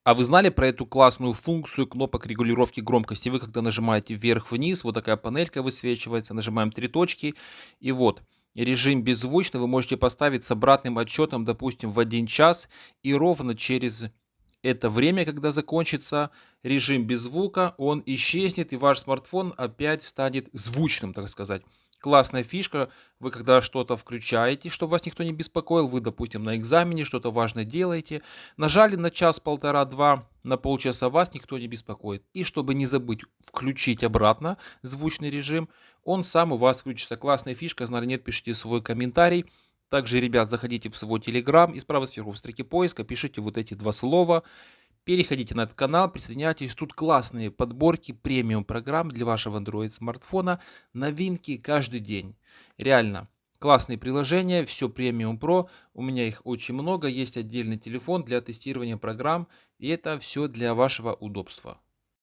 А вы знали про эту классную функцию кнопок регулировки громкости? Вы когда нажимаете вверх-вниз, вот такая панелька высвечивается, нажимаем 3 точки, и вот режим беззвучный вы можете поставить с обратным отсчетом, допустим, в 1 час, и ровно через это время, когда закончится режим без звука, он исчезнет, и ваш смартфон опять станет звучным, так сказать. Классная фишка. Вы когда что-то включаете, чтобы вас никто не беспокоил, вы, допустим, на экзамене что-то важное делаете, нажали на час, полтора, два, на полчаса вас никто не беспокоит. И чтобы не забыть включить обратно звучный режим, он сам у вас включится. Классная фишка, знали нет, пишите свой комментарий. Также, ребят, заходите в свой телеграм и справа сверху в строке поиска пишите вот эти два слова. Переходите на этот канал, присоединяйтесь. Тут классные подборки премиум программ для вашего Android смартфона. Новинки каждый день. Реально. Классные приложения, все премиум про. У меня их очень много. Есть отдельный телефон для тестирования программ. И это все для вашего удобства.